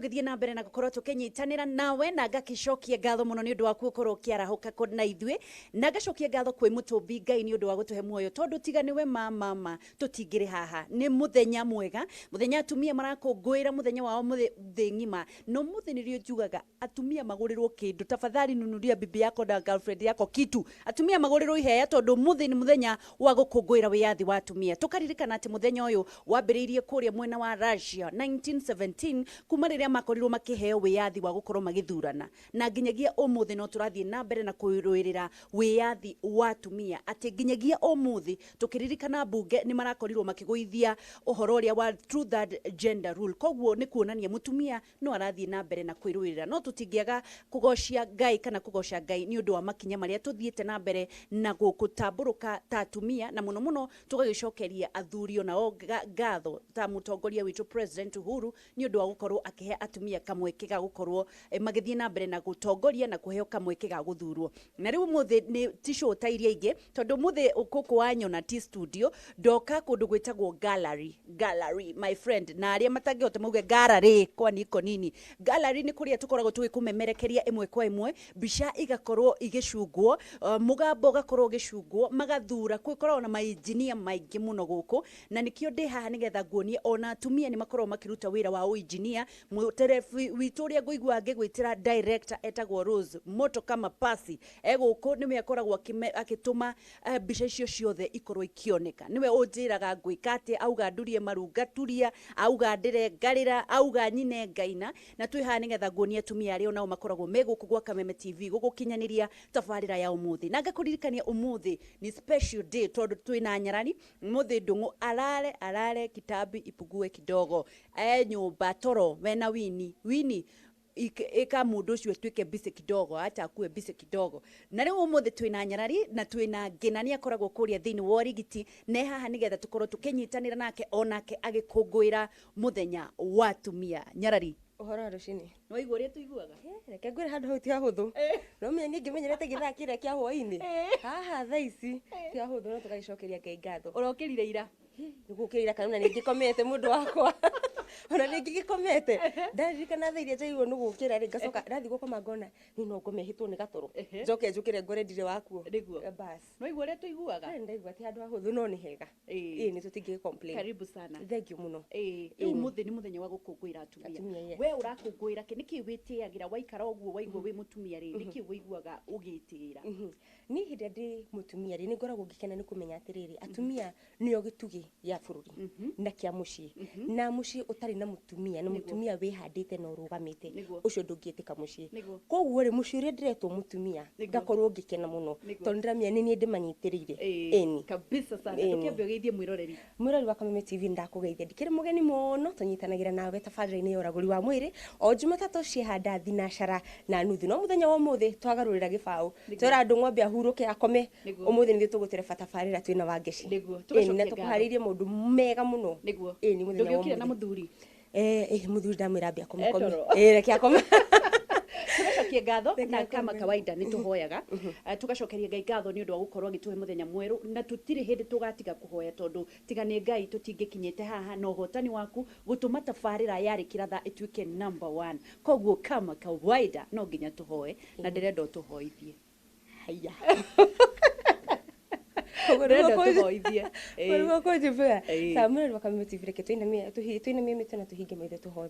Githie na mbere na gukorwo tukinyitanira nawe na ngagicokia ngatho muno ni undu wa gukorwo kiarahuka na ithue na ngacokia ngatho kwi mutumbi Ngai ni undu wa gutuhe muoyo tondu tiga niwe mama tutingiri haha ni muthenya mwega muthenya atumia marakungwira muthenya wao thi ngima no muthenya rio njugaga atumia magurirwo kindu tafadhali nunuria bibi yako na girlfriend yako kitu atumia magurirwo iheya tondu muthenya muthenya wa gukungwira wiyathi wa atumia tukaririkana ati muthenya uyu wambiriirie kuria mwena wa Russia 1917 kuma riria makorirwo makiheo wiyathi wa gukorwo magithurana na nginyagia umuthi no turathie na mbere na kuirwirira wiyathi wa atumia ati nginyagia umuthi tukiririkana bunge ni marakorirwo makiguithia uhoro uria wa true that gender rule koguo ni kuonania mutumia no arathie na mbere na kuirwirira no tutingiaga kugocia Ngai kana kugocia Ngai ni undu wa makinya maria tuthiete na mbere na gukutamburuka ta atumia na muno muno tugagicokeria athurio nao ngatho ta mutongoria witu President Uhuru ni undu wa gukorwo akihe atumia kamweke ga gukorwo magithie na mbere na gutongoria na kuheo kamweke ga guthurwo na riu muthi ni tisho tairia ingi tondu muthi ukuku wanyona ti studio doka kundu gwitagwo gallery my friend na aria matangihota mauge gallery kwa niko nini gallery ni kuria tukoragwo tugikumemerekeria imwe kwa imwe bica igakorwo igicungwo mugambo gakorwo gicungwo magathura kwikorwo na mainjinia maingi muno guku na nikio ndi haha nigetha nguonie ona atumia ni makorwo makiruta wira wa uinjinia muterefu witu uria nguigua ngigwitira director etagwo Rose moto kama pasi eguku ni me akoragwo akituma bica icio ciothe ikorwo ikioneka niwe unjiraga ngwikate auga ndurie marunga turia auga ndire ngarira auga nyine ngaina na twi haha nigetha nguonie atumia aria nao makoragwo meguku gwa Kameme TV gugukinyaniria tabarira ya umuthi na ngakuririkania umuthi ni special day tondu twina nyarani umuthi ndungu arare kitabu ipugue kidogo nyumba toro wena wini ika mundu ucio twike bise kidogo acha akue bise kidogo na riu umuthi twina nyarari na twina nginani akoragwo kuria thini wa rigiti ne haha nigetha tukorwo tukinyitanira nake onake agikungwira muthenya wa atumia nyarari uhoro rucini no igore tuiguaga reke ngwire handu hau ti hahuthu no menye ni ngimenyerete githaa kiria kia hwaini haha thaici ti hahuthu no tugagicokeria Ngai ngatho urokirire ira ngukirira kana ni ngikomete mundu wakwa ona ni ngikomete ndarikana thairia jaigwo nugukira ri ngacoka rathi gukoma ngona ni no ngomehitwo ni gatoro njoke njukire ngore ndire wakuo bas no igore tuiguaga ndaigua ti handu hahuthu no ni hega ni tutingi complain karibu sana thank you muno umuthi ni muthenya wa gukungwira atumia we urakungwira ki niki witiagira waikara oguo waigwo wi mutumia ri niki wiguaga ugitira ni hinde ndi mutumia ri ni ngoragwo ngikena ni kumenya atiriri atumia nio gitugi ya bururi na kia mucii na mucii utari na mutumia na mutumia wihandite na urugamite ucio ndungietika mucii koguo ri mucii ri ndiretwo mutumia ngakorwo ngikena muno tondu ndiramia ni ndimanyitirire eni kabisa sana tukiambia geithie mwiroreri wa Kameme TV ndakugeithia ndikire mugeni muno tunyitanagira nawe tabarira-ini ya uraguri wa mwiri o Jumatatu ciehanda thinashara na nuthu no muthenya wa muthi twagarurira gibau twira andu ng'ombe ahuruke akome umuthi ni tugutereba tabarira twina wangeci na tukuharirie mundu mega muno ni muthenya wa na muthuri muthuri ndamwira ambia akome reke akome tugacokia ngatho na kama kawaida ni tuhoyaga tugacokeria Ngai ngatho ni undu wa gukorwo agituhe muthenya mweru na tutire hindi tugatiga kuhoya tondu tiga ni Ngai tutingikinyete haha no hotani waku gutuma tabarira yari kiratha ituike number 1 koguo kama kawaida no nginya tuhoe na ndirenda tuhoithie haya Samuel wa Kameme TV reke tuinamie mito na tuhinge maitho tuhoe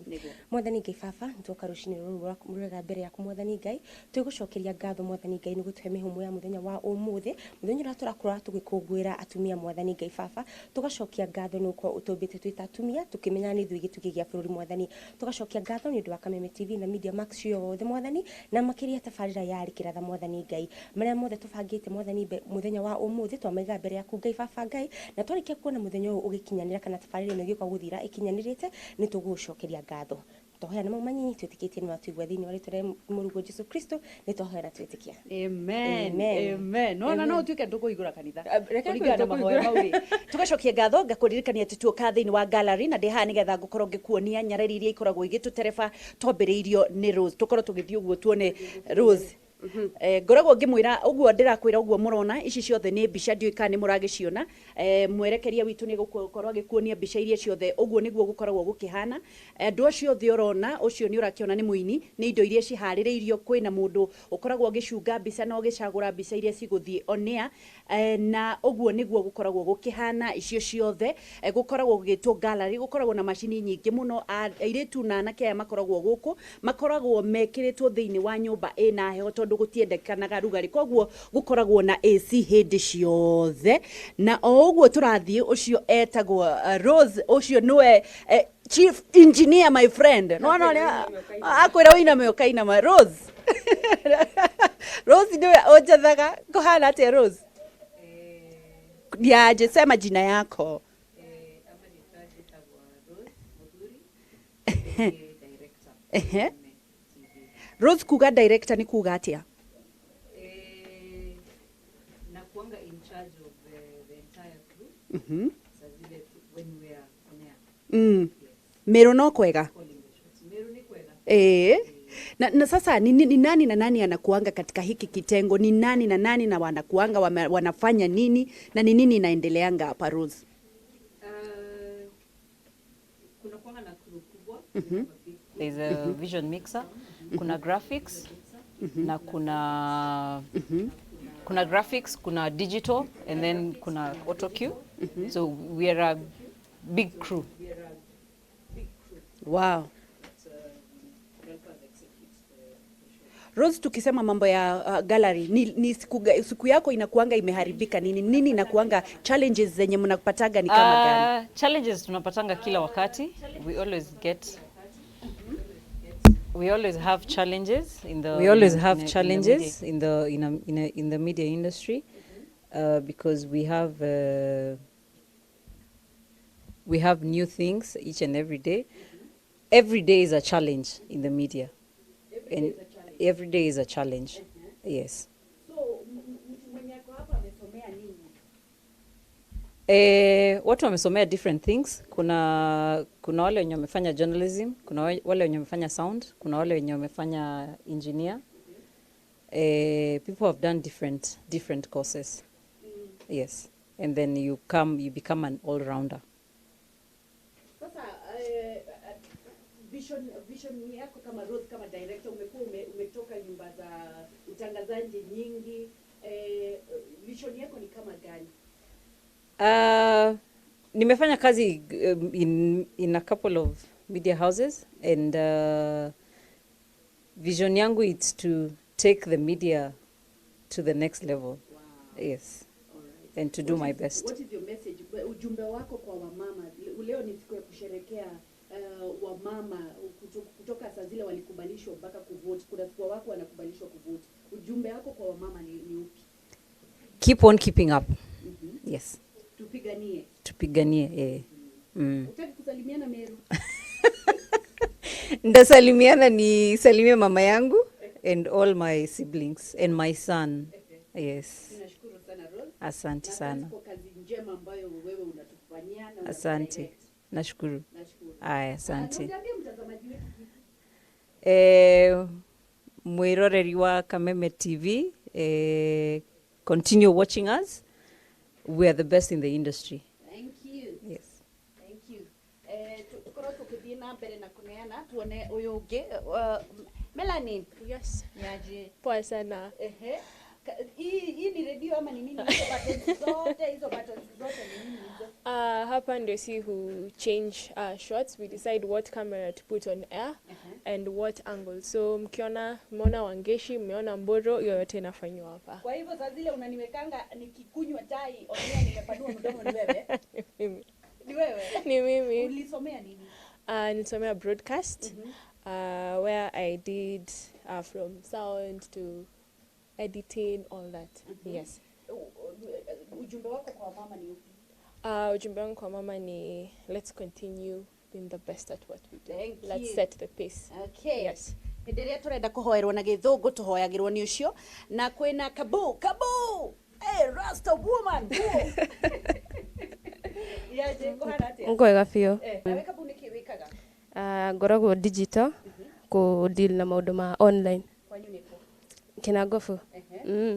mwathani Ngai baba ntuka rucini ruru rwega mbere yaku mwathani Ngai tugucokeria ngatho mwathani Ngai ni gutuhe mihumo ya muthenya wa umuthi muthenya ura turakura tugikungwira atumia mwathani Ngai baba tugacokia ngatho nuko utumbite twita atumia tukimenya ni thuigi tukigia bururi mwathani tugacokia ngatho ni undu wa Kameme TV na Media Max yothe mwathani na makiria tabarira yari kiratha mwathani Ngai maria mothe tubangite mwathani muthenya wa umuthi twamaiga mbere yaku Ngai baba Ngai na twarikia kuona muthenya ugikinyanira kana tabarira ino gikwa guthira ikinyanirite ni tugucokeria ngatho tohoya na manyinyi twitikitie ni watuigwa thini wari tore murugo Jesu Kristo ni tohoya na twitikia amen no tuike ndukuigura kanitha kuringana mahoya mauri tugacokia ngatho ngakuririkania ati tuoka thini wa gallery na ndiha nigetha ngukorwo ngikuonia nyarari iria ikoragwo igitutereba twambiriirio ni Rose tukorwo tugithii uguo tuone Rose ngoragwo ngimwira uguo ndirakwira uguo murona ici ciothe ni mbica ndiuka ni muragiciona mwerekeria witu ni gukorwo agikuonia mbica iria ciothe uguo niguo gukoragwo gukihana andu acio othe urona ucio ni urakiona ni muini ni indo iria cihaririirio kwina mundu ukoragwo agicunga mbica na ugicagura mbica iria ciguthie onia na uguo niguo gukoragwo gukihana icio ciothe gukoragwo gugitwo gallery gukoragwo na macini nyingi muno airitu na anake aya makoragwo guku makoragwo mekiritwo thiini wa nyumba ina heho tondu gutiendekanaga rugari koguo gukoragwo na AC hindi ciothe na oguo turathie ucio etagwo Rose ucio niwe chief engineer my friend no akwira wina ukainama Rose Rose niwe onjathaga kuhana atia Rose ndiaje sema jina yako Rose kuga director ni kuga atia na kuanga in charge of the entire crew when we are on air. Mero no kwega Mero ni kwega na sasa ni nani na nani anakuanga katika hiki kitengo ni nani na nani na wanakuanga wanafanya nini na ni nini inaendeleanga hapa Rose kuna kuanga na crew kubwa there's a vision mixer kuna graphics na kuna graphics kuna digital and then kuna auto cue so we are a big crew. Wow. Rose tukisema mambo ya gallery ni siku yako inakuanga imeharibika nini inakuanga challenges zenye mnapataga ni kama gani? Challenges tunapatanga kila wakati. We always have challenges in the media industry because we have new things each and every day. Every day is a challenge in the media. Every day is a challenge. Yes. So mwenye ako hapa amesomea nini? Watu wamesomea different things. Kuna wale wenye wamefanya journalism, kuna wale wenye wamefanya sound, kuna wale wenye wamefanya engineer. People have done different courses. Yes. And then you become an all-rounder. Sasa vision yako kama Rose kama director umekuwa umetoka nyumba za utangazaji nyingi vision yako ni kama gani? Nimefanya kazi in a couple of media houses and vision yangu is to take the media to the next level. Wow. Yes. Right. And to do my best. What is your message? Ujumbe wako kwa wamama leo ni siku ya kusherehekea wamama kutoka saa zile walikubalishwa mpaka kuvote kuna siku wako wanakubalishwa kuvote ujumbe wako kwa wamama ni upi? Keep on keeping up. Yes. Tupiganie Utaki kusalimiana Meru? Ndasalimiana ni salimia mama yangu and all my siblings and my son. Yes. Nashukuru sana Rose. Asante sana. Kwa kazi njema ambayo wewe unatufanyia na asante. Nashukuru. Aya, asante. Niambie mtazamaji wetu. Mwiroreri wa Kameme TV, continue watching us. We are the best in the industry. Thank you. Yes. Thank you. Tukoro tukithie na mbere na kuneana tuone uyu ungi Melanie. Yes. Yaje. Poa sana. Hii ni radio ama ni nini? Hizo buttons zote ni nini hizo? Hapa ndio si who change shots. We decide what camera to put on air and what angle. So mmeona Wangeshi, mmeona Mboro, yote inafanywa hapa. Kwa hivyo saa zile unaniwekanga nikikunywa chai, onia nimepanua mdomo ni wewe? Mimi. Ni wewe? Ni mimi. Ulisomea nini? Nilisomea broadcast where I did from sound to editing, all that. Yes. Ujumbe wako kwa mama ni upi? Ujumbe wangu kwa mama ni let's continue being the best at what we do. Let's set the pace. Okay. Yes. Ndiria turenda kuhoerwo na githungu tuhoyagirwo ni ucio na kwina kabu hey Rasta woman yaje kuhana atia ngwega biũ nawe kabu niki wikaga ngoragwo digital ku deal na maundu ma online kwa uniko Kinagofu.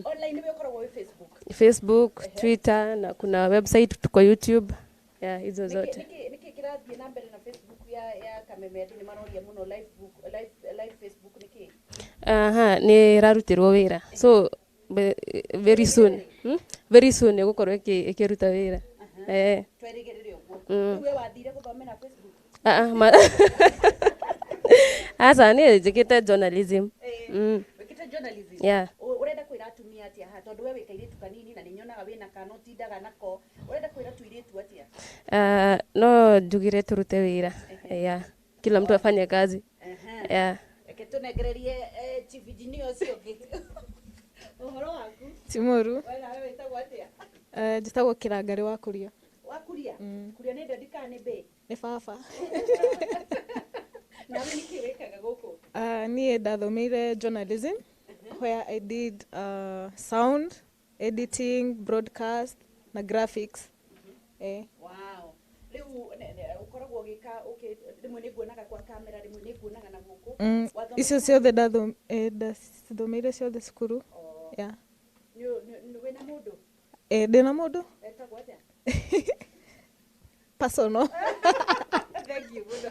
Online wewe ukoragwo wi Facebook. Facebook, Twitter na kuna website tuko YouTube. Yeah, hizo zote. Niki kirathie na mbere na Facebook ya Kameme ni maroria muno live Facebook niki. Aha, ni rarutirwo wira. So very soon. Very soon nigukorwo ikiruta wira. Twerigererio guo. Wewe wathire guthomera Facebook. Asa ni njikite journalism. Wikite journalism. Yeah. Urenda kwira atumia atia ha tondu wewe wikairitu kanini na ninyonaga wina kana utindaga nako. Urenda kwira tuiritu atia? No njugire turute wira. Yeah. Kila mtu afanye kazi. Yeah. Ketunegererie chief engineer ucio ngi. Uhoro waku? Timuru. Wena wewe witagwo atia? Njĩtagwo Kĩrangari wa Kuria. Wa Kuria? Kuria nĩ ndendika nĩ mbĩ? Nĩ baba. Nawe nĩkĩ wĩkaga gũkũ? Niĩ ndathomeire journalism where I did sound, editing, broadcast na graphics. Wow. Rĩu ũkoragwo ũgĩka rĩmwe nĩ nguonaga kwa kamera rĩmwe nĩ nguonaga na gũkũ. Icio ciothe ndathomeire ciothe cukuru. Yeah. Wĩna mũndũ? Ndĩna mũndũ. Etagwo atĩa? Personal. Thank you mũno.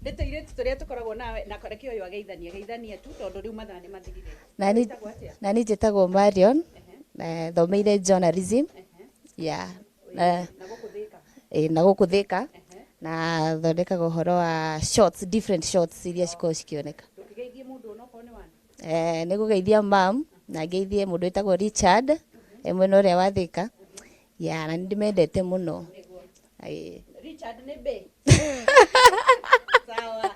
Nĩ tũirĩtu tũrĩa tũkoragwo nawe na reke ũyũ ageithania tu tondũ rĩu mathaa nĩ mathirire. Na niĩ njĩtagwo Marion na thomeire journalism. Yeah. Na gũkũ Thika na thondekaga ũhoro wa shots, different shots iria cikoragwo cikĩoneka. Ndũkĩgeithie mũndũ onokorwo nĩ wana? Nĩ gũgeithia mam na ngeithie mũndũ wĩtagwo Richard mwena ũrĩa wa Thika. Yeah, na nĩndĩmendete mũno. Richard nĩ mbĩ? Sawa.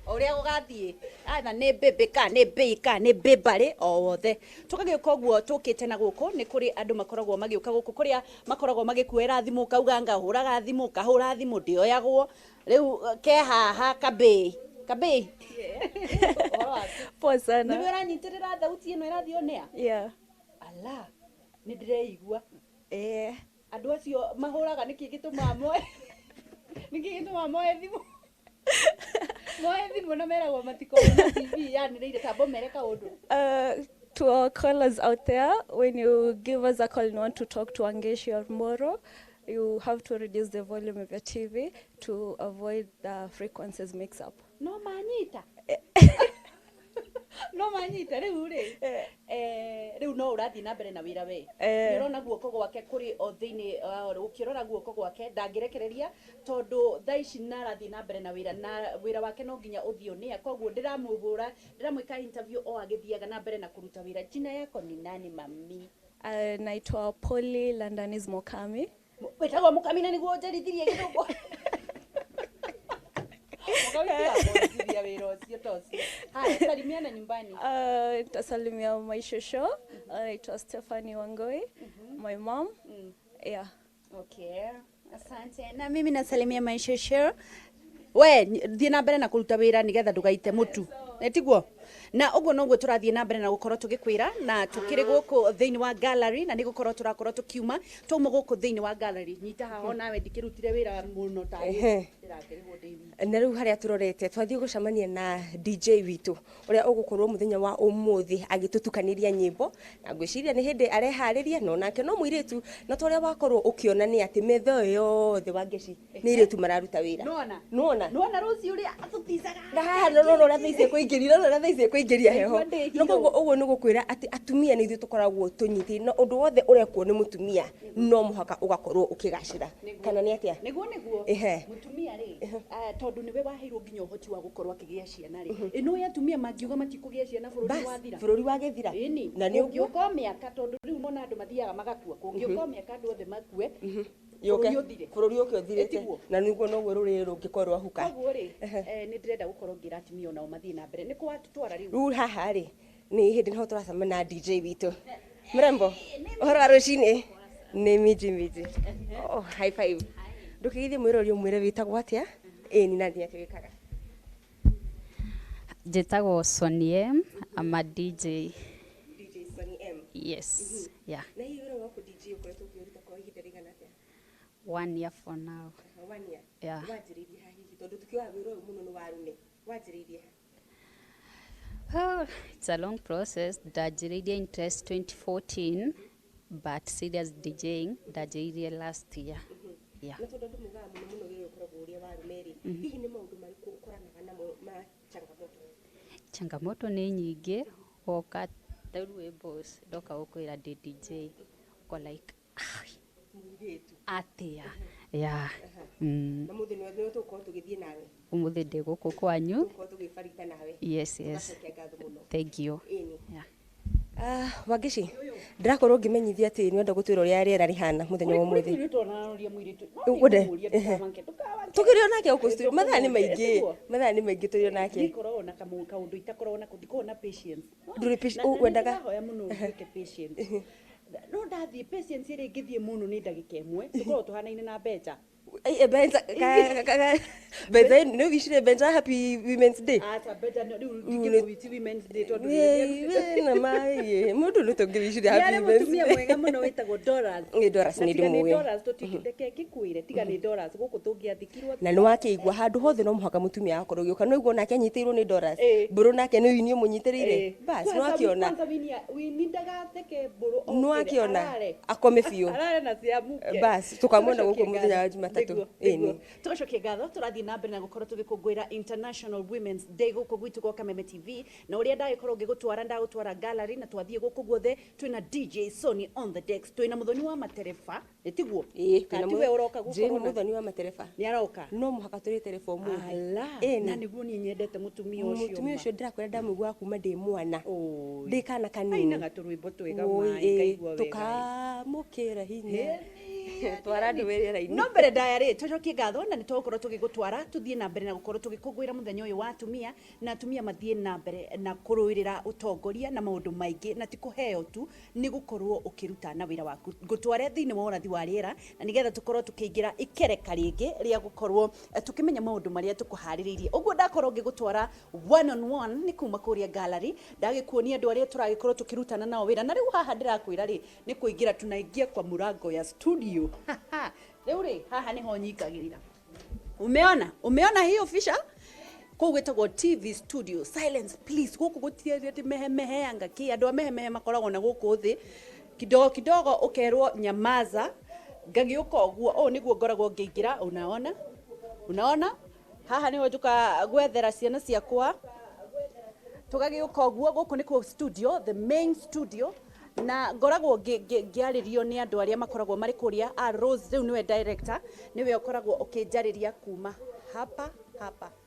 Ũrĩa gũgathiĩ either nĩ mbĩmbĩ ka nĩ mbĩ ka nĩ mbĩmbarĩ o wothe tũkagĩũka ũguo tũkĩte na gũkũ nĩ kũrĩ andũ makoragwo magĩũka gũkũ kũrĩa makoragwo magĩkuĩra thimũ kauga ngahũraga thimũ kahũra thimũ ndĩoyagwo rĩu ke haha kabĩ Poa sana. Nĩwe ũranyitĩrĩra thauti ĩno ĩrathiĩ nĩa? Yeah. Ala nĩ ndĩreigua andũ acio mahũraga nĩkĩ gĩtũmaga moe thimũ moe thimũ na meragwo matikoe na TV yanĩrĩire tambo mere kaũndũ. To our callers out there, when you give us a call and want to talk to Wangeshi or Moro, you have to reduce the volume of your TV to avoid the frequencies mix up. No manyita rĩu no ũrathiĩ na mbere na wĩra we nĩũrona guoko gwake kũrĩ o thĩinĩ ũkĩrora guoko gwake ndangĩrekereria tondũ thaa ici narathiĩ na mbere na wĩra wake no nginya ũthiũ nĩa koguo ndĩramwĩka interview o agĩthiaga na mbere na kũruta wĩra. Jina yako ni nani mami? Naitwa Polly Landanis Mokami. Wĩtagwo Mokami na nĩguo njarithirie gĩthũngũ? Haya, salimiana nyumbani. Nitasalimia my shosho, naitwa Stephanie Wangoi, my mom. Yeah. Okay. Asante. Na mimi nasalimia my shosho. We, thiĩ na mbere na kũruta wĩra nĩgetha ndũgaite mũtu. Netiguo? Na ũguo noguo tũrathiĩ na mbere na gũkorwo tũgĩkwĩra na tũkĩrĩ gũkũ thĩinĩ wa gallery na nĩgũkorwo tũrakorwo tũkiuma tũma gũkũ thĩinĩ wa gallery nyita haha nawe ndikĩrutire wĩra mũno ta ndĩrakĩrĩhwo ndĩwi. Na rĩu harĩa tũrorete twathiĩ gũcemania na DJ witũ ũrĩa ũgũkorwo mũthenya wa ũmũthĩ agĩtũtukanĩria nyĩmbo na ngwĩciria nĩ hĩndĩ areharĩria no nake no mũirĩtu na tũrĩa wakorwo ũkĩona nĩ atĩ metha ĩyo yothe Wangeshi nĩ irĩtu mararuta wĩra. Nona rũciũ ũrĩa atũticaga na haha no ũrĩa thaicĩ kũingĩria heho no koguo ũguo nĩ gũkwĩra atĩ atumia nĩ ithuĩ tũkoragwo tũnyitĩ na ũndũ wothe ũrekwo nĩ mũtumia no mũhaka ũgakorwo ũkĩgacĩra kana nĩ atĩa? Nĩguo mũtumia rĩ tondũ nĩwe waheirwo nginya ũhoti wa gũkorwo akĩgĩa ciana rĩ ĩno ya atumia mangiuga matikũgĩa ciana bũrũri wa gĩthira na nĩ ũgĩũka mĩaka tondũ rĩu mona andũ mathiaga magakua kũngĩũka mĩaka andũ othe makue bũrũri ũkĩ ũthirĩte na nĩguo noguo rũrĩrĩ rũngĩkorwo rwahuka. Koguo rĩ nĩ ndĩrenda gũkorwo ngĩra atumia onao mathiĩ na mbere nĩ kũwatũtwara rĩu haha rĩ nĩ hĩndĩ nĩho tũracemania na DJ witũ mrembo ũhoro wa rũcinĩ nĩ miji high five ndũkĩgeithie mwĩrori ũmwĩre wĩtagwo atĩa? Ni nani atĩ wĩkaga? Njĩtagwo Sonie, I'm a DJ. DJ Sonny M. Yes. Yeah. Na hiyo wĩra waku DJ ũkoretwo ũkĩruta kwa ihinda rĩigana atĩa? 1 year for now. 1 year. Yeah. Wanjĩrĩirie ha hihi tondũ tukiwa wĩra ũyũ mũno nĩ warune wanjĩrĩirie ha? Oh, it's a long process. Ndajiririe interest 2014, but serious DJing ndajiririe last year. Yeah. Na tondu andu mugaa muno rĩrĩa ũkoragwo ũrĩa wa Rumeri, hihi nĩ maũndũ marĩkũ ũkoranaga namo ma changamoto? Changamoto nĩ nyingĩ, woka tarĩ boss ndoka gũkwĩra ndĩ DJ uko like atia. Yeah. Na mũthenya nĩ tũkorwo tũgĩthiĩ nawe. Umuthi ndĩ gũkũ kwanyu. Tũkorwo tũgĩbarita nawe. Yes. Thank you. Yeah. Wangici ndirakorwo ngĩmenyithia atĩ nĩ wenda gũtwĩra ũrĩa rĩera rĩhana mũthenya wa ũmũthĩ. Tũkĩrĩ onake gũkũ studio mathaa nĩ maingĩ tũrĩ onake. Ikoragwo na kaũndũ itakoragwo na kũndĩkorwo na patience. Ndũrĩ patience wendaga hoya mũno ũgĩke patience. No ndathiĩ patience ĩrĩa ingĩthiĩ mũno nĩ ndagĩka ĩmwe tũkorwo tũhanaine na Benja. Benja no wishire Benja happy women's day. Benja no witi women's day tondũ na mai mũndũ nĩ tũngĩwishire happy women's day. Mũtumia mwega mũno wĩtagwo Dollars. Dollars nĩ ndĩmũĩ. Dollars tũtikĩndeke gĩkwĩre tiga nĩ Dollars gũkũ tũngĩathikirwo. Na nĩ wakĩigua handũ hothe no mũhaka mũtumia akorwo gĩũka no iguo nake anyitĩirwo nĩ Dollars. Mbũrũ nake nĩ winio mũnyitĩrĩire. Bas nĩ wakiona. Wini ndagatheke mbũrũ. Nĩ wakiona akome biũ. Arare na cia muke. Bas tukamwona gũkũ mũthenya wa Jumatatu. Tucokie ngatho tũrathiĩ na mbere na gũkorwo tũgĩkũngũĩra International Women's Day gũkũ gwitũ gwa Kameme TV na ũrĩa ndagĩkorwo ngĩgũtwara ndagũtwara gallery na twathiĩ gũkũ guothe twĩna DJ Sony on the decks twĩna mũthoni wa matereba nĩtiguo tiwe ũroka gũkorwo mũthoni wa matereba nĩ aroka no mũhaka tũrĩ tereba ũmũthĩ na nĩguo niĩ nyendete mũtumia ũcio ndĩrakwĩra ndamũigua kuma ndĩ mwana ndĩ kana kanini ainaga tũrwĩmbo twega maikaigua wega tukamũkĩra hinya twara andũ wĩra-inĩ no mbere ndaya-rĩ tũcokie ngatho na nĩtũgũkorwo tũgĩgũtwara tũthiĩ na mbere na gũkorwo tũgĩkũngũĩra mũthenya ũyũ wa atumia na atumia mathiĩ na mbere na kũrũĩrĩra ũtongoria na maũndũ maingĩ na ti kũheo tu nĩ gũkorwo ũkĩruta na wĩra waku ngũtware thĩinĩ wa ũrathi wa rĩera na nĩgetha tũkorwo tũkĩingĩra ikereka rĩngĩ rĩa gũkorwo tũkĩmenya maũndũ marĩa tũkũharĩrĩirie ũguo ndakorwo ngĩgũtwara one on one nĩ kuma kũrĩa gallery ndagĩkuonia andũ arĩa tũragĩkorwo tũkĩrutana nao wĩra na rĩu haha ndĩrakwĩra-rĩ nĩ kũingĩra tunaingia kwa mũrango ya studio rĩu rĩ haha nĩho nyingagĩrĩra umeona hiyo fisha kũu gwĩtagwo TV studio silence please gũkũ gũtirĩ atĩ mehemeheanga kĩ andũ a mehemehe makoragwo na gũkũ thĩ kidogo ũkerwo nyamaza ngagĩũka ũguo ũũ nĩguo ngoragwo ngĩingĩra unaona haha nĩho njũka gwethera ciana ciakwa tũgagĩũka ũguo gũkũ nĩkuo studio the main studio na ngoragwo ngĩarĩrio nĩ andũ arĩa makoragwo marĩ kũrĩa Rose rĩu nĩwe director nĩwe ũkoragwo ũkĩnjarĩria kuma hapa